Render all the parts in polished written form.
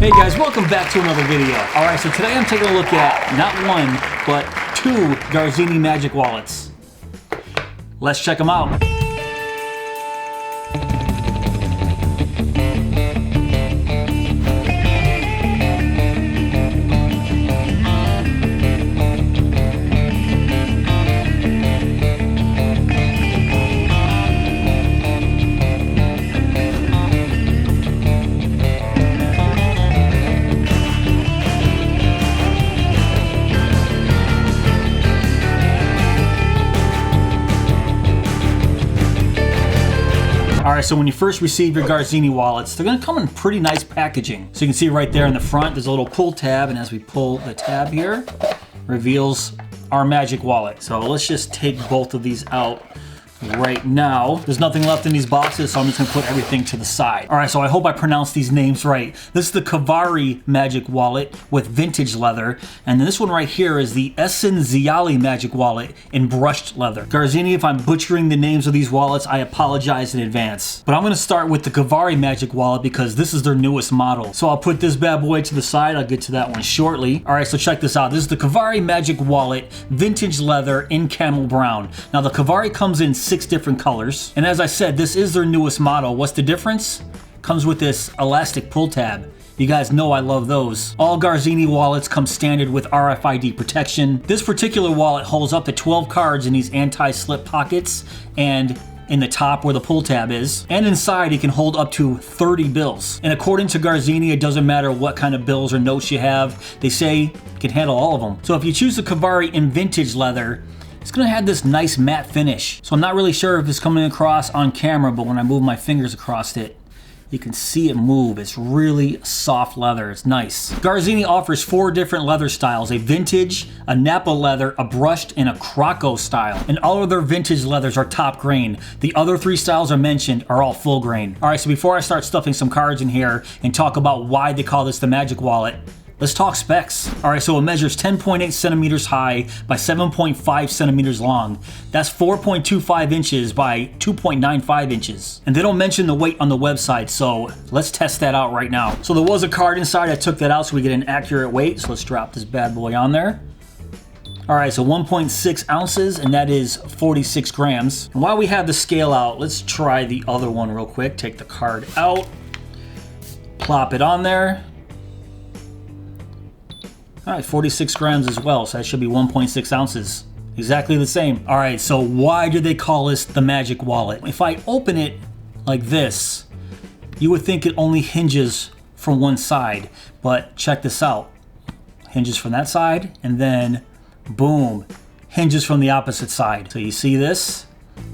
Hey guys, welcome back to another video. Alright, so today I'm taking a look at not one, but two Garzini Magic Wallets. Let's check them out. Alright, so when you first receive your Garzini wallets, they're going to come in pretty nice packaging. So you can see right there in the front, there's a little pull tab, and as we pull the tab here, reveals our Magic Wallet. So let's just take both of these out right now. There's nothing left in these boxes, so I'm just going to put everything to the side. Alright, so I hope I pronounced these names right. This is the Cavare Magic Wallet with vintage leather, and then this one right here is the Essenziale Magic Wallet in brushed leather. Garzini, if I'm butchering the names of these wallets, I apologize in advance. But I'm going to start with the Cavare Magic Wallet because this is their newest model. So I'll put this bad boy to the side. I'll get to that one shortly. Alright, so check this out. This is the Cavare Magic Wallet, vintage leather in Camel Brown. Now the Cavare comes in 6 different colors, and as I said, this is their newest model. What's the difference? Comes with this elastic pull tab. You guys know I love those. All Garzini wallets come standard with RFID protection. This particular wallet holds up to 12 cards in these anti-slip pockets and in the top where the pull tab is, and inside it can hold up to 30 bills. And according to Garzini, it doesn't matter what kind of bills or notes you have, they say it can handle all of them. So if you choose the Cavare in vintage leather, it's gonna have this nice matte finish. So I'm not really sure if it's coming across on camera, but when I move my fingers across it, you can see it move. It's really soft leather. It's nice. Garzini offers 4 different leather styles: a vintage, a Napa leather, a brushed, and a Croco style. And all of their vintage leathers are top grain. The other 3 styles I mentioned are all full grain. All right, so before I start stuffing some cards in here and talk about why they call this the Magic Wallet, let's talk specs. Alright, so it measures 10.8 centimeters high by 7.5 centimeters long. That's 4.25 inches by 2.95 inches. And they don't mention the weight on the website, so let's test that out right now. So there was a card inside, I took that out so we get an accurate weight. So let's drop this bad boy on there. Alright, so 1.6 ounces, and that is 46 grams. And while we have the scale out, let's try the other one real quick. Take the card out, plop it on there. Alright, 46 grams as well, so that should be 1.6 ounces. Exactly the same. Alright, so why do they call this the Magic Wallet? If I open it like this, you would think it only hinges from one side, but check this out. Hinges from that side, and then boom, hinges from the opposite side. So you see this?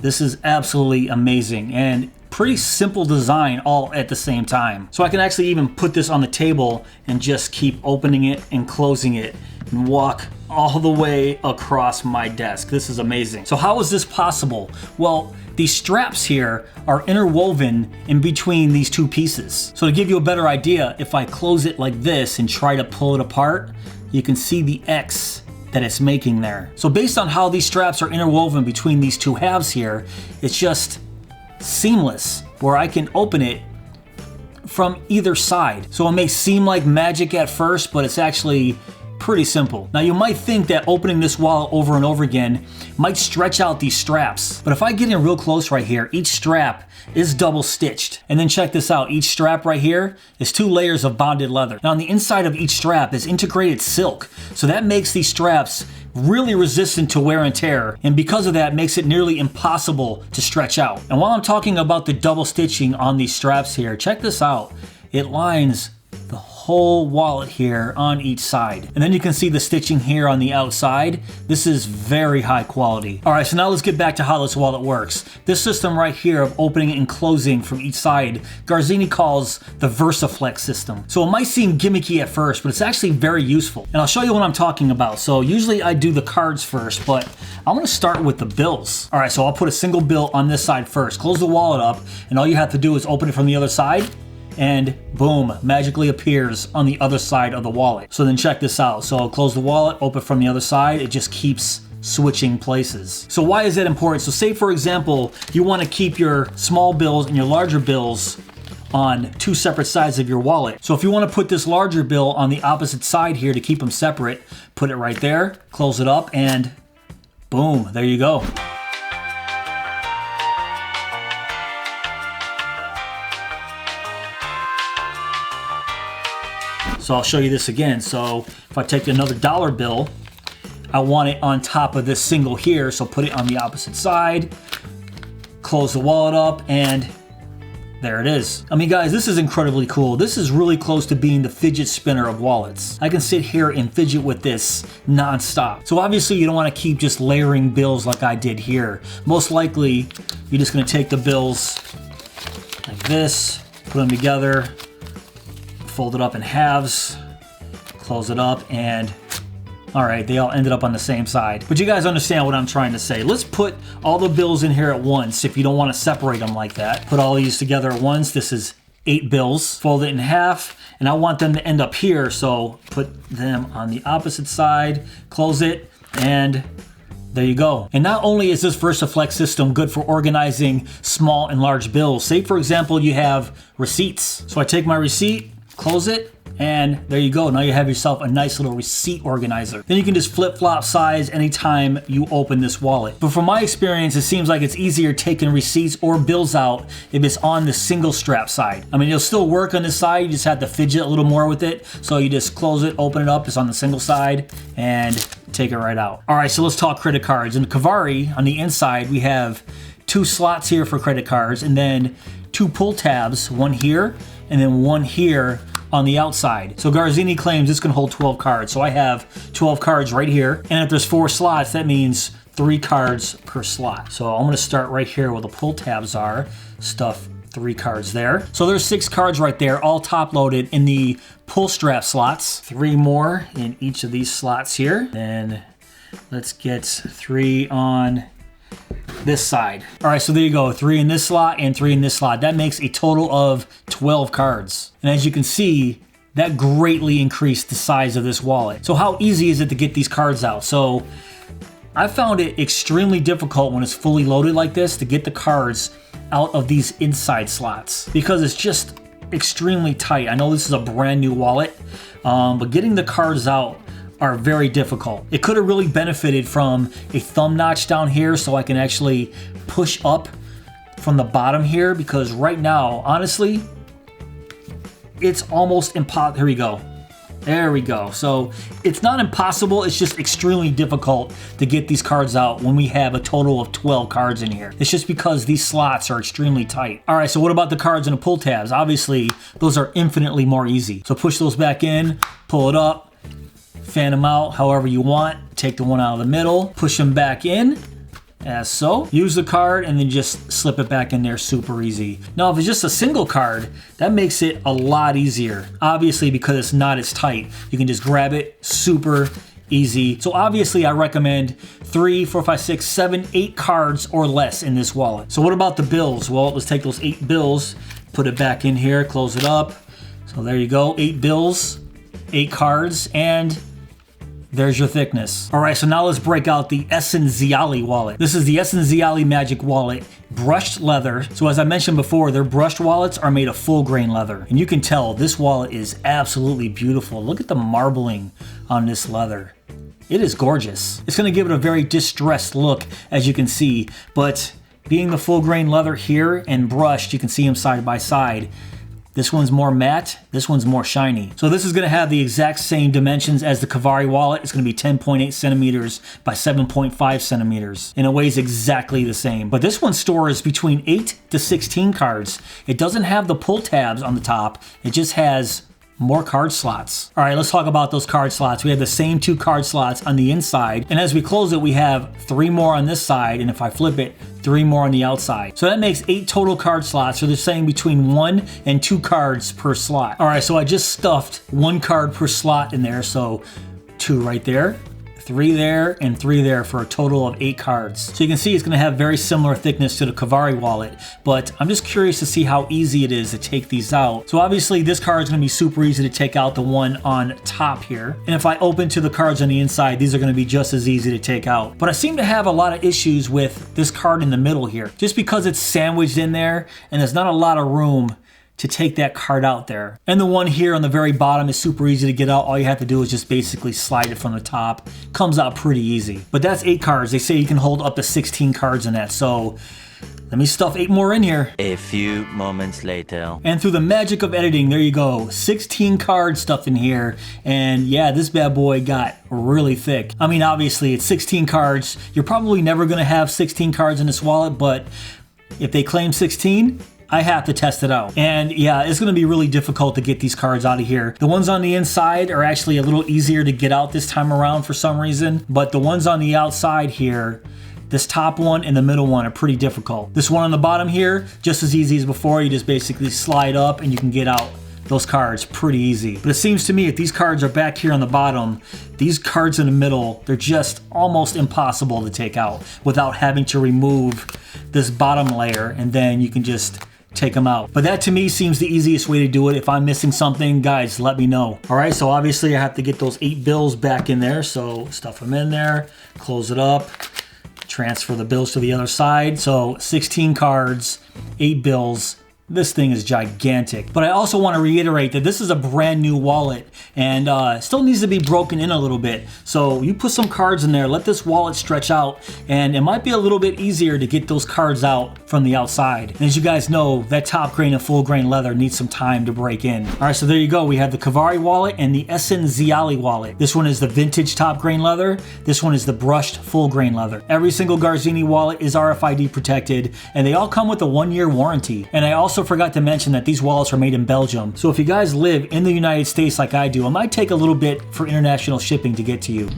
This is absolutely amazing, and pretty simple design all at the same time. So I can actually even put this on the table and just keep opening it and closing it and walk all the way across my desk. This is amazing. So how is this possible? Well, these straps here are interwoven in between these 2 pieces. So to give you a better idea, if I close it like this and try to pull it apart, you can see the X that it's making there. So based on how these straps are interwoven between these 2 halves here, it's just seamless, where I can open it from either side. So it may seem like magic at first, but it's actually pretty simple. Now you might think that opening this wallet over and over again might stretch out these straps, but if I get in real close right here, each strap is double stitched. And then check this out, each strap right here is 2 layers of bonded leather. Now on the inside of each strap is integrated silk, so that makes these straps really resistant to wear and tear, and because of that makes it nearly impossible to stretch out. And while I'm talking about the double stitching on these straps here, check this out. It lines the whole wallet here on each side. And then you can see the stitching here on the outside. This is very high quality. Alright, so now let's get back to how this wallet works. This system right here of opening and closing from each side, Garzini calls the versaflex system. So it might seem gimmicky at first, but it's actually very useful. And I'll show you what I'm talking about. So usually I do the cards first, but I'm gonna start with the bills. Alright, so I'll put a single bill on this side first. Close the wallet up, and all you have to do is open it from the other side, and boom, magically appears on the other side of the wallet. So then check this out. So I'll close the wallet, open from the other side, it just keeps switching places. So why is that important? So say for example, you want to keep your small bills and your larger bills on two separate sides of your wallet. So if you want to put this larger bill on the opposite side here to keep them separate, put it right there, close it up, and boom, there you go. So I'll show you this again. So if I take another dollar bill, I want it on top of this single here, so put it on the opposite side, close the wallet up, and there it is. I mean, guys, this is incredibly cool. This is really close to being the fidget spinner of wallets. I can sit here and fidget with this non-stop. So obviously you don't want to keep just layering bills like I did here. Most likely, you're just going to take the bills like this, put them together, fold it up in halves, close it up, and all right, they all ended up on the same side. But you guys understand what I'm trying to say. Let's put all the bills in here at once if you don't want to separate them like that. Put all these together at once. This is 8 bills. Fold it in half, and I want them to end up here, so put them on the opposite side, close it, and there you go. And not only is this versaflex system good for organizing small and large bills, say for example you have receipts. So I take my receipt, close it, and there you go. Now you have yourself a nice little receipt organizer. Then you can just flip-flop size anytime you open this wallet. But from my experience, it seems like it's easier taking receipts or bills out if it's on the single strap side. I mean, it'll still work on this side, you just have to fidget a little more with it. So you just close it, open it up, it's on the single side, and take it right out. All right, so let's talk credit cards. In the Cavare, on the inside, we have 2 slots here for credit cards, and then 2 pull tabs, one here, and then one here on the outside. So Garzini claims this can hold 12 cards. So I have 12 cards right here. And if there's 4 slots, that means 3 cards per slot. So I'm gonna start right here where the pull tabs are. Stuff 3 cards there. So there's 6 cards right there, all top loaded in the pull strap slots. 3 more in each of these slots here. Then let's get 3 on this side. All right, so there you go. 3 in this slot and 3 in this slot. That makes a total of 12 cards. And as you can see, that greatly increased the size of this wallet. So how easy is it to get these cards out? So I found it extremely difficult when it's fully loaded like this to get the cards out of these inside slots because it's just extremely tight. I know this is a brand new wallet, but getting the cards out are very difficult. It could have really benefited from a thumb notch down here so I can actually push up from the bottom here, because right now, honestly, it's almost impossible. Here we go. There we go. So it's not impossible, it's just extremely difficult to get these cards out when we have a total of 12 cards in here. It's just because these slots are extremely tight. All right, so what about the cards and the pull tabs? Obviously, those are infinitely more easy. So push those back in, pull it up, fan them out however you want. Take the one out of the middle, push them back in, as so. Use the card and then just slip it back in there, super easy. Now, if it's just a single card, that makes it a lot easier. Obviously, because it's not as tight, you can just grab it, super easy. So obviously, I recommend 3, 4, 5, 6, 7, 8 cards or less in this wallet. So what about the bills? Well, let's take those 8 bills, put it back in here, close it up. So there you go, 8 bills, 8 cards, and there's your thickness. All right, so now let's break out the Essenziale wallet. This is the Essenziale Magic Wallet, brushed leather. So as I mentioned before, their brushed wallets are made of full grain leather. And you can tell this wallet is absolutely beautiful. Look at the marbling on this leather. It is gorgeous. It's gonna give it a very distressed look, as you can see, but being the full grain leather here and brushed, you can see them side by side. This one's more matte, this one's more shiny. So this is gonna have the exact same dimensions as the Cavare wallet. It's gonna be 10.8 centimeters by 7.5 centimeters. And it weighs exactly the same. But this one stores between 8 to 16 cards. It doesn't have the pull tabs on the top. It just has more card slots. All right, let's talk about those card slots. We have the same 2 card slots on the inside. And as we close it, we have 3 more on this side. And if I flip it, 3 more on the outside. So that makes 8 total card slots. So they're saying between 1 and 2 cards per slot. All right, so I just stuffed 1 card per slot in there. So 2 right there, 3 there, and 3 there for a total of 8 cards. So you can see it's gonna have very similar thickness to the Cavare wallet, but I'm just curious to see how easy it is to take these out. So obviously this card is gonna be super easy to take out, the one on top here. And if I open to the cards on the inside, these are gonna be just as easy to take out. But I seem to have a lot of issues with this card in the middle here, just because it's sandwiched in there and there's not a lot of room to take that card out there. And the one here on the very bottom is super easy to get out. All you have to do is just basically slide it from the top. Comes out pretty easy. But that's 8 cards. They say you can hold up to 16 cards in that. So let me stuff 8 more in here. A few moments later. And through the magic of editing, there you go. 16 cards stuffed in here. And yeah, this bad boy got really thick. I mean, obviously it's 16 cards. You're probably never gonna have 16 cards in this wallet, but if they claim 16, I have to test it out. And yeah, it's gonna be really difficult to get these cards out of here. The ones on the inside are actually a little easier to get out this time around for some reason, but the ones on the outside here, this top one and the middle one are pretty difficult. This one on the bottom here, just as easy as before. You just basically slide up and you can get out those cards pretty easy. But it seems to me if these cards are back here on the bottom, these cards in the middle, they're just almost impossible to take out without having to remove this bottom layer, and then you can just take them out. But that to me seems the easiest way to do it. If I'm missing something, guys, let me know. All right, so obviously I have to get those 8 bills back in there. So stuff them in there, close it up, transfer the bills to the other side. So 16 cards, 8 bills. This thing is gigantic. But I also want to reiterate that this is a brand new wallet and still needs to be broken in a little bit. So you put some cards in there, let this wallet stretch out, and it might be a little bit easier to get those cards out from the outside. And as you guys know, that top grain and full grain leather needs some time to break in. All right, so there you go. We have the Cavare wallet and the Essenziale wallet. This one is the vintage top grain leather. This one is the brushed full grain leather. Every single Garzini wallet is RFID protected, and they all come with a 1-year warranty. And I also forgot to mention that these wallets are made in Belgium. So if you guys live in the United States like I do, it might take a little bit for international shipping to get to you.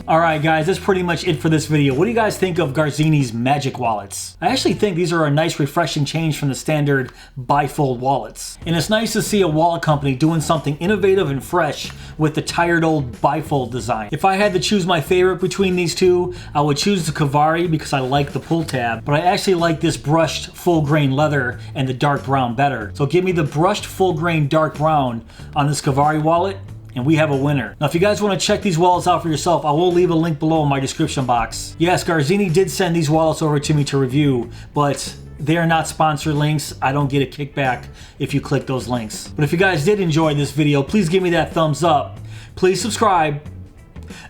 Alright guys, that's pretty much it for this video. What do you guys think of Garzini's Magic Wallets? I actually think these are a nice refreshing change from the standard bifold wallets. And it's nice to see a wallet company doing something innovative and fresh with the tired old bifold design. If I had to choose my favorite between these two, I would choose the Cavare because I like the pull tab, but I actually like this brushed full grain leather and the dark brown better. So give me the brushed full grain dark brown on this Cavare wallet, and we have a winner. Now, if you guys want to check these wallets out for yourself, I will leave a link below in my description box. Yes, Garzini did send these wallets over to me to review, but they are not sponsored links. I don't get a kickback if you click those links. But if you guys did enjoy this video, please give me that thumbs up. Please subscribe,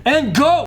and go!